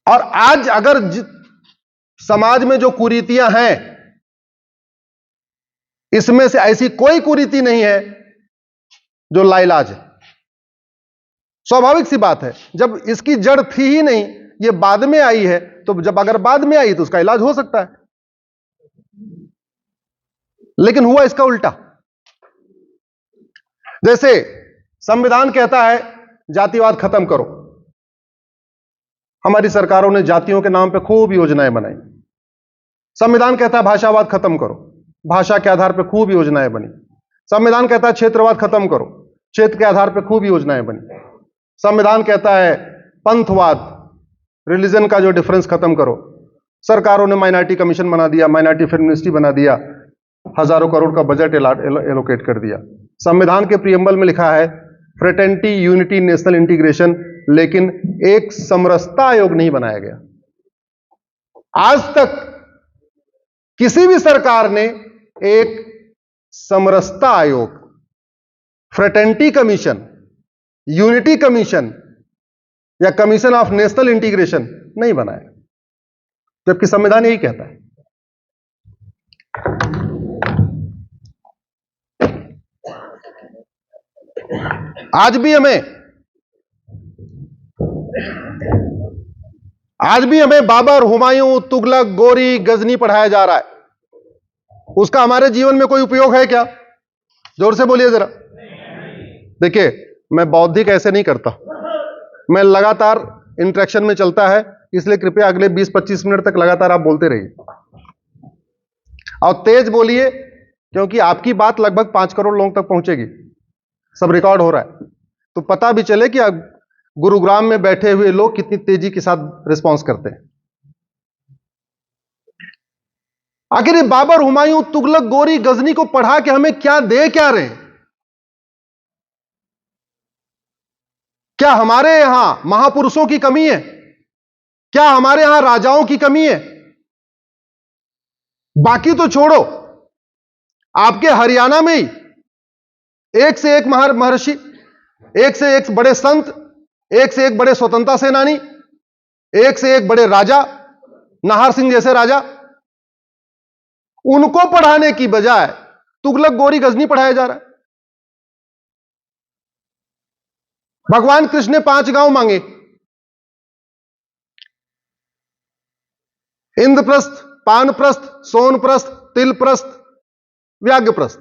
और आज अगर समाज में जो कुरीतियां हैं, इसमें से ऐसी कोई कुरीति नहीं है जो लाइलाज है। स्वाभाविक सी बात है, जब इसकी जड़ थी ही नहीं, ये बाद में आई है, तो जब अगर बाद में आई तो उसका इलाज हो सकता है। लेकिन हुआ इसका उल्टा। जैसे संविधान कहता है जातिवाद खत्म करो, हमारी सरकारों ने जातियों के नाम पे खूब योजनाएं बनाई। संविधान कहता है भाषावाद खत्म करो, भाषा के आधार पर खूब योजनाएं बनी। संविधान कहता है क्षेत्रवाद खत्म करो, क्षेत्र के आधार पर खूब योजनाएं बनी। संविधान कहता है पंथवाद, रिलीजन का जो डिफरेंस खत्म करो। सरकारों ने माइनॉरिटी कमीशन बना दिया, माइनॉरिटी फिल्म मिनिस्ट्री बना दिया, हजारों करोड़ का बजट एलोकेट कर दिया। संविधान के प्रीएम्बल में लिखा है फ्रेटर्निटी, यूनिटी, नेशनल इंटीग्रेशन, लेकिन एक समरसता आयोग नहीं बनाया गया। आज तक किसी भी सरकार ने एक समरसता आयोग, फ्रेटर्निटी कमीशन, यूनिटी कमीशन या कमीशन ऑफ नेशनल इंटीग्रेशन नहीं बनाया, जबकि संविधान यही कहता है। आज भी हमें बाबर, हुमायूं, तुगलक, गोरी, गजनी पढ़ाया जा रहा है। उसका हमारे जीवन में कोई उपयोग है क्या? जोर से बोलिए जरा। देखिए, मैं बौद्धिक ऐसे नहीं करता, मैं लगातार इंटरेक्शन में चलता है, इसलिए कृपया अगले 20-25 मिनट तक लगातार आप बोलते रहिए और तेज बोलिए, क्योंकि आपकी बात लगभग 5 करोड़ लोगों तक पहुंचेगी। सब रिकॉर्ड हो रहा है, तो पता भी चले कि गुरुग्राम में बैठे हुए लोग कितनी तेजी के साथ रिस्पॉन्स करते हैं। आखिर ये बाबर, हुमायूं, तुगलक, गोरी, गजनी को पढ़ा के हमें क्या दे क्या रहे? क्या हमारे यहां महापुरुषों की कमी है? क्या हमारे यहां राजाओं की कमी है? बाकी तो छोड़ो, आपके हरियाणा में ही एक से एक महर्षि, एक से एक बड़े संत, एक से एक बड़े स्वतंत्रता सेनानी, एक से एक बड़े राजा, नाहर सिंह जैसे राजा, उनको पढ़ाने की बजाय तुगलक, गोरी, गजनी पढ़ाया जा रहा है। भगवान कृष्ण ने 5 गांव मांगे, इंद्रप्रस्थ, पानप्रस्थ, सोनप्रस्थ, तिलप्रस्थ, व्याघ्रप्रस्थ।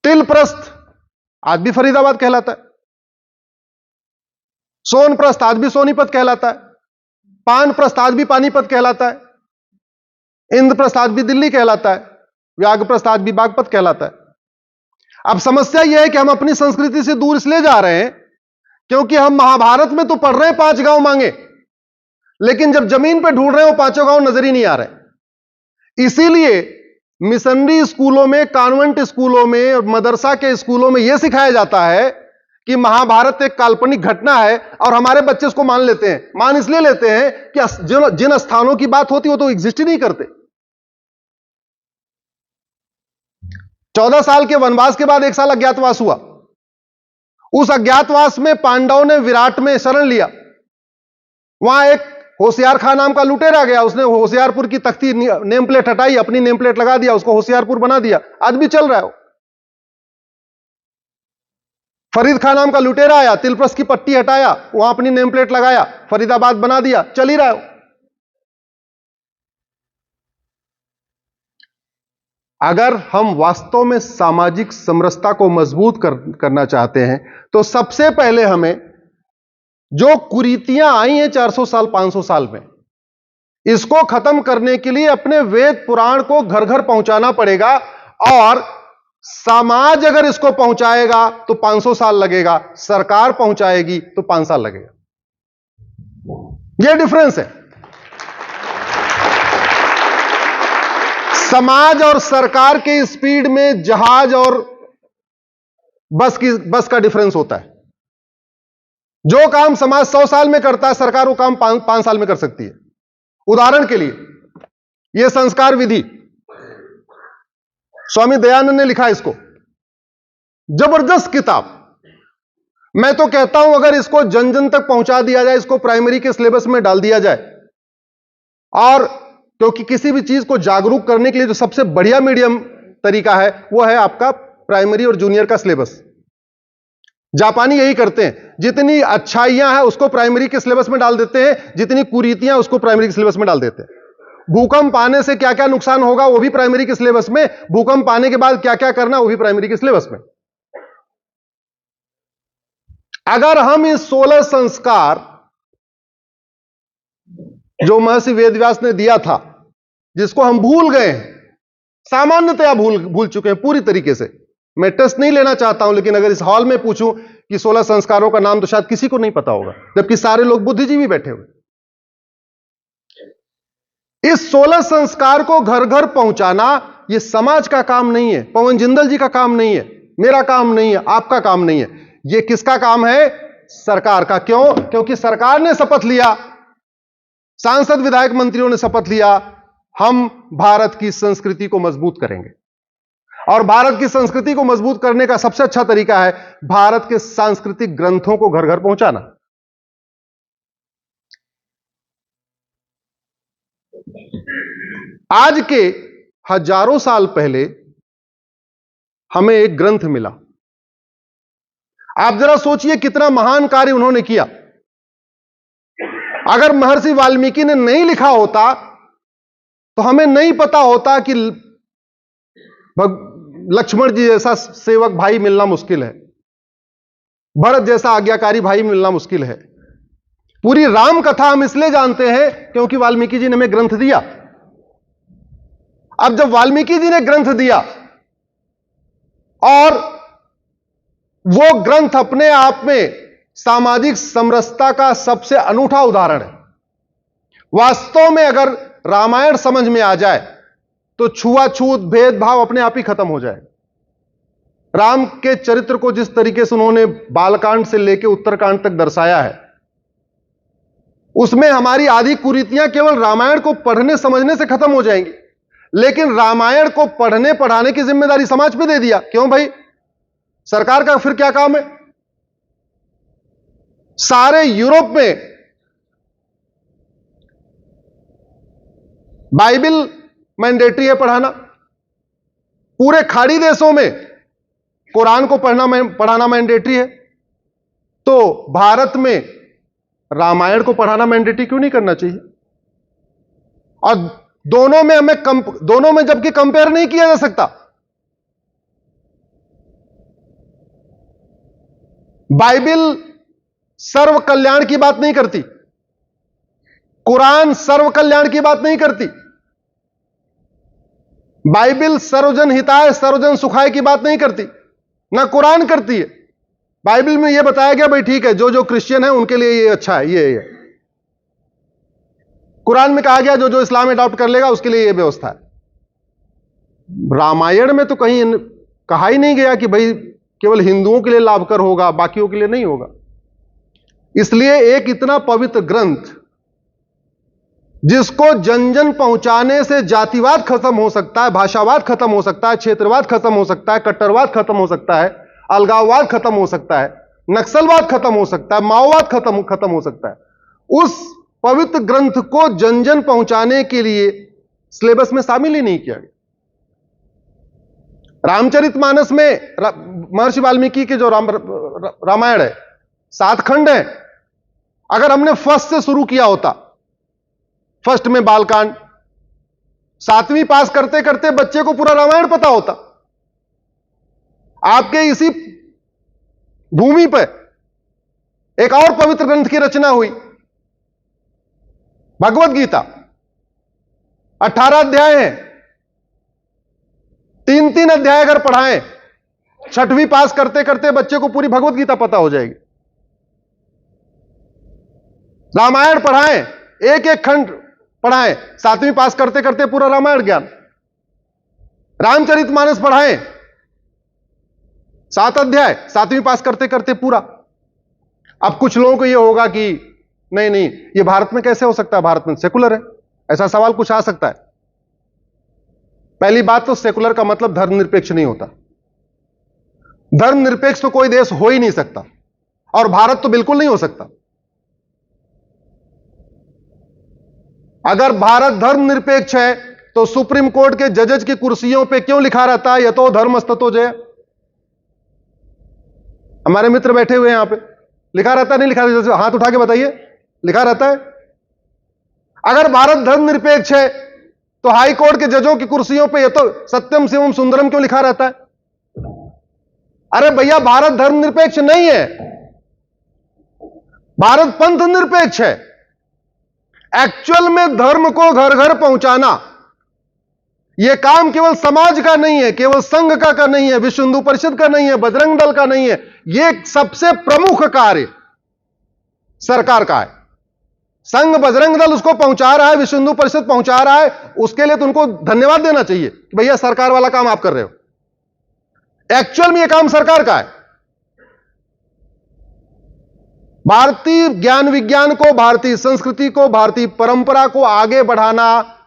तिलप्रस्थ आज भी फरीदाबाद कहलाता है, सोनप्रस्थ आज भी सोनीपत कहलाता है, पानप्रस्थ आज भी पानीपत कहलाता है, इंद्रप्रस्थ आज भी दिल्ली कहलाता है, व्याघ्रप्रस्थ आज भी बागपत कहलाता है। अब समस्या यह है कि हम अपनी संस्कृति से दूर इसलिए जा रहे हैं क्योंकि हम महाभारत में तो पढ़ रहे हैं 5 गांव मांगे, लेकिन जब जमीन पे ढूंढ रहे हैं वो 5 गांव नजर ही नहीं आ रहे। इसीलिए मिशनरी स्कूलों में, कॉन्वेंट स्कूलों में और मदरसा के स्कूलों में यह सिखाया जाता है कि महाभारत एक काल्पनिक घटना है, और हमारे बच्चे इसको मान लेते हैं। मान इसलिए लेते हैं कि जिन स्थानों की बात होती है वो तो एग्जिस्ट ही नहीं करते। 14 साल के वनवास के बाद 1 साल अज्ञातवास हुआ। उस अज्ञातवास में पांडवों ने विराट में शरण लिया। वहां एक होशियार खां नाम का लुटेरा गया, उसने होशियारपुर की तख्ती नेम प्लेट हटाई, अपनी नेम प्लेट लगा दिया, उसको होशियारपुर बना दिया, आज भी चल रहा है। फरीद खान नाम का लुटेरा आया, तिलप्रस्थ की पट्टी हटाया, वहां अपनी नेम प्लेट लगाया, फरीदाबाद बना दिया, चल ही रहा है। अगर हम वास्तव में सामाजिक समरसता को मजबूत करना चाहते हैं तो सबसे पहले हमें जो कुरीतियां आई हैं 400 साल 500 साल में, इसको खत्म करने के लिए अपने वेद पुराण को घर घर पहुंचाना पड़ेगा। और समाज अगर इसको पहुंचाएगा तो 500 साल लगेगा, सरकार पहुंचाएगी तो 5 साल लगेगा। यह डिफरेंस है। समाज और सरकार के स्पीड में जहाज और बस का डिफरेंस होता है। जो काम समाज 100 साल में करता है, सरकार वो काम 5 साल में कर सकती है। उदाहरण के लिए यह संस्कार विधि, स्वामी दयानंद ने लिखा इसको, जबरदस्त किताब। मैं तो कहता हूं अगर इसको जन जन तक पहुंचा दिया जाए, इसको प्राइमरी के सिलेबस में डाल दिया जाए, और क्योंकि किसी भी चीज को जागरूक करने के लिए जो सबसे बढ़िया मीडियम तरीका है वो है आपका प्राइमरी और जूनियर का सिलेबस। जापानी यही करते हैं, जितनी अच्छाइयां हैं उसको प्राइमरी के सिलेबस में डाल देते हैं, जितनी कुरीतियां उसको प्राइमरी के सिलेबस में डाल देते हैं। भूकंप आने से क्या क्या नुकसान होगा वो भी प्राइमरी के सिलेबस में, भूकंप आने के बाद क्या क्या करना वो भी प्राइमरी के सिलेबस में। अगर हम इस 16 संस्कार जो महर्षि वेदव्यास ने दिया था, जिसको हम भूल गए हैं, सामान्यतया भूल चुके हैं पूरी तरीके से। मैं टेस्ट नहीं लेना चाहता हूं, लेकिन अगर इस हॉल में पूछूं कि 16 संस्कारों का नाम, तो शायद किसी को नहीं पता होगा, जबकि सारे लोग बुद्धिजीवी बैठे हुए। इस 16 संस्कार को घर घर पहुंचाना यह समाज का काम नहीं है, पवन जिंदल जी का काम नहीं है, मेरा काम नहीं है, आपका काम नहीं है। यह किसका काम है? सरकार का। क्यों? क्योंकि सरकार ने शपथ लिया, सांसद विधायक मंत्रियों ने शपथ लिया, हम भारत की संस्कृति को मजबूत करेंगे। और भारत की संस्कृति को मजबूत करने का सबसे अच्छा तरीका है भारत के सांस्कृतिक ग्रंथों को घर घर पहुंचाना। आज के हजारों साल पहले हमें एक ग्रंथ मिला। आप जरा सोचिए कितना महान कार्य उन्होंने किया। अगर महर्षि वाल्मीकि ने नहीं लिखा होता तो हमें नहीं पता होता कि लक्ष्मण जी जैसा सेवक भाई मिलना मुश्किल है, भरत जैसा आज्ञाकारी भाई मिलना मुश्किल है। पूरी राम कथा हम इसलिए जानते हैं क्योंकि वाल्मीकि जी ने हमें ग्रंथ दिया। अब जब वाल्मीकि जी ने ग्रंथ दिया, और वो ग्रंथ अपने आप में सामाजिक समरसता का सबसे अनूठा उदाहरण है। वास्तव में अगर रामायण समझ में आ जाए तो छुआछूत भेदभाव अपने आप ही खत्म हो जाए। राम के चरित्र को जिस तरीके से उन्होंने बालकांड से लेकर उत्तरकांड तक दर्शाया है, उसमें हमारी आधी कुरीतियां केवल रामायण को पढ़ने समझने से खत्म हो जाएंगी। लेकिन रामायण को पढ़ने पढ़ाने की जिम्मेदारी समाज पे दे दिया। क्यों भाई? सरकार का फिर क्या काम है? सारे यूरोप में बाइबल मैंडेटरी है पढ़ाना, पूरे खाड़ी देशों में कुरान को पढ़ाना मैंडेटरी है, तो भारत में रामायण को पढ़ाना मैंडेटरी क्यों नहीं करना चाहिए? और दोनों में जबकि कंपेयर नहीं किया जा सकता। बाइबल सर्व कल्याण की बात नहीं करती, कुरान सर्व कल्याण की बात नहीं करती, बाइबल सर्वजन हिताय सर्वजन सुखाय की बात नहीं करती, ना कुरान करती है। बाइबल में यह बताया गया भाई ठीक है, जो जो क्रिश्चियन है उनके लिए ये अच्छा है, ये कुरान में कहा गया जो जो इस्लाम अडॉप्ट कर लेगा उसके लिए यह व्यवस्था है। रामायण में तो कहीं कहा ही नहीं गया कि भाई केवल हिंदुओं के लिए लाभकर होगा, बाकियों के लिए नहीं होगा। इसलिए एक इतना पवित्र ग्रंथ जिसको जन जन पहुंचाने से जातिवाद खत्म हो सकता है, भाषावाद खत्म हो सकता है, क्षेत्रवाद खत्म हो सकता है, कट्टरवाद खत्म हो सकता है, अलगाववाद खत्म हो सकता है, नक्सलवाद खत्म हो सकता है, माओवाद खत्म हो सकता है, उस पवित्र ग्रंथ को जन जन पहुंचाने के लिए सिलेबस में शामिल ही नहीं किया गया। रामचरितमानस में महर्षि वाल्मीकि के जो रामायण है 7 खंड है। अगर हमने फर्स्ट से शुरू किया होता, फर्स्ट में बालकांड, 7वीं पास करते करते बच्चे को पूरा रामायण पता होता। आपके इसी भूमि पर एक और पवित्र ग्रंथ की रचना हुई, भगवत गीता। 18 अध्याय हैं, 3-3 अध्याय अगर पढ़ाएं, 6वीं पास करते करते बच्चे को पूरी भगवत गीता पता हो जाएगी। रामायण पढ़ाएं, एक एक खंड पढ़ाएं, 7वीं पास करते करते पूरा रामायण ज्ञान। रामचरितमानस पढ़ाएं, 7 अध्याय, 7वीं पास करते करते पूरा। अब कुछ लोगों को यह होगा कि नहीं ये भारत में कैसे हो सकता है, भारत में सेकुलर है, ऐसा सवाल कुछ आ सकता है। पहली बात तो सेकुलर का मतलब धर्मनिरपेक्ष नहीं होता। धर्मनिरपेक्ष तो कोई देश हो ही नहीं सकता। और भारत तो बिल्कुल नहीं हो सकता। अगर भारत धर्मनिरपेक्ष है तो सुप्रीम कोर्ट के जजेज की कुर्सियों पे क्यों लिखा रहता है यतो धर्म स्ततो जय? हमारे मित्र बैठे हुए हैं यहां पे, लिखा रहता है नहीं लिखा रहता? हाथ उठा के बताइए, लिखा रहता है? अगर भारत धर्मनिरपेक्ष है तो हाई कोर्ट के जजों की कुर्सियों पे यतो सत्यम शिवम सुंदरम क्यों लिखा रहता है? अरे भैया, भारत धर्मनिरपेक्ष नहीं है, भारत पंथ निरपेक्ष है। एक्चुअल में धर्म को घर घर पहुंचाना यह काम केवल समाज का नहीं है, केवल संघ का नहीं है, विश्व हिंदू परिषद का नहीं है, बजरंग दल का नहीं है। यह सबसे प्रमुख कार्य सरकार का है। संघ बजरंग दल उसको पहुंचा रहा है, विश्व हिंदू परिषद पहुंचा रहा है, उसके लिए तो उनको धन्यवाद देना चाहिए कि भैया सरकार वाला काम आप कर रहे हो। एक्चुअल में यह काम सरकार का है। भारतीय ज्ञान विज्ञान को, भारतीय संस्कृति को, भारतीय परंपरा को आगे बढ़ाना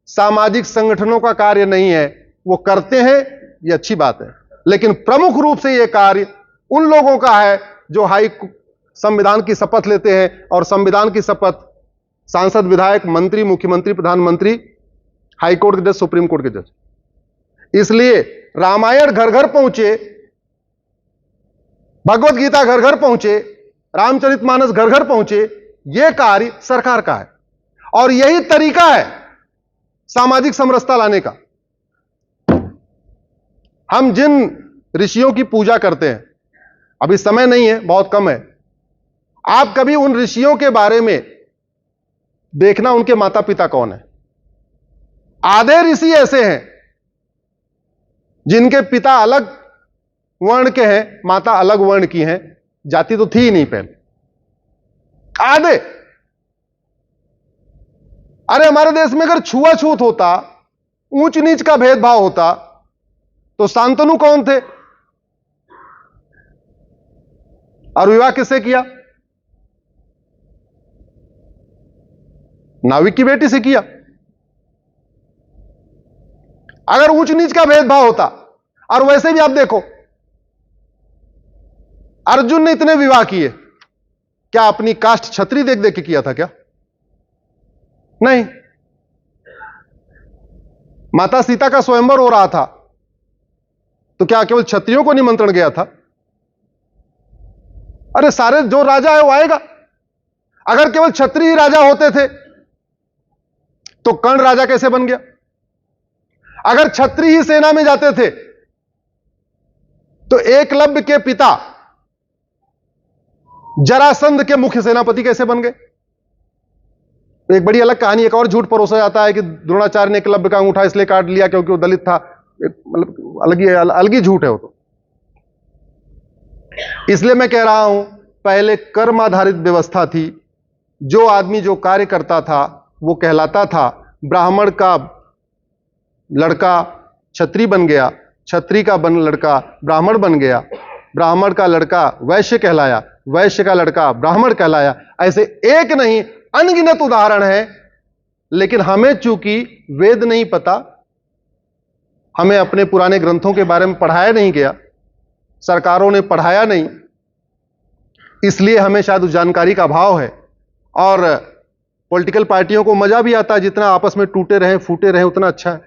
सामाजिक संगठनों का कार्य नहीं है। वो करते हैं, ये अच्छी बात है, लेकिन प्रमुख रूप से यह कार्य उन लोगों का है जो संविधान की शपथ लेते हैं। और संविधान की शपथ सांसद, विधायक, मंत्री, मुख्यमंत्री, प्रधानमंत्री, हाईकोर्ट के जज, सुप्रीम कोर्ट के जज। इसलिए रामायण घर घर पहुंचे, भगवत गीता घर घर पहुंचे, रामचरितमानस घर घर पहुंचे, यह कार्य सरकार का है। और यही तरीका है सामाजिक समरसता लाने का। हम जिन ऋषियों की पूजा करते हैं, अभी समय नहीं है, बहुत कम है, आप कभी उन ऋषियों के बारे में देखना उनके माता पिता कौन है। आधे ऋषि ऐसे हैं जिनके पिता अलग वर्ण के हैं, माता अलग वर्ण की हैं, जाति तो थी ही नहीं पहले, आधे। अरे हमारे देश में अगर छुआछूत होता, ऊंच नीच का भेदभाव होता, तो शांतनु कौन थे और विवाह किससे किया? नाविक की बेटी से किया। अगर ऊंच नीच का भेदभाव होता, और वैसे भी आप देखो, अर्जुन ने इतने विवाह किए, क्या अपनी कास्ट छत्री देख देख के किया था क्या? नहीं। माता सीता का स्वयंवर हो रहा था, तो क्या केवल क्षत्रियों को निमंत्रण गया था? अरे सारे जो राजा है वो आएगा। अगर केवल क्षत्रिय राजा होते थे तो कर्ण राजा कैसे बन गया? अगर क्षत्रिय ही सेना में जाते थे तो एकलव्य के पिता जरासंध के मुख्य सेनापति कैसे बन गए? एक बड़ी अलग कहानी, एक और झूठ परोसा जाता है कि द्रोणाचार्य ने एकलव्य का अंगूठा इसलिए काट लिया क्योंकि वो दलित था। मतलब अलग ही झूठ है वो तो। इसलिए मैं कह रहा हूं, पहले कर्म आधारित व्यवस्था थी। जो आदमी जो कार्य करता था वो कहलाता था। ब्राह्मण का लड़का क्षत्रिय बन गया, क्षत्रिय का लड़का ब्राह्मण बन गया, ब्राह्मण का लड़का वैश्य कहलाया, वैश्य का लड़का ब्राह्मण कहलाया। ऐसे एक नहीं अनगिनत उदाहरण है। लेकिन हमें चूंकि वेद नहीं पता, हमें अपने पुराने ग्रंथों के बारे में पढ़ाया नहीं गया, सरकारों ने पढ़ाया नहीं, इसलिए हमें शायद उस जानकारी का अभाव है। और पॉलिटिकल पार्टियों को मजा भी आता है, जितना आपस में टूटे रहे फूटे रहे उतना अच्छा है।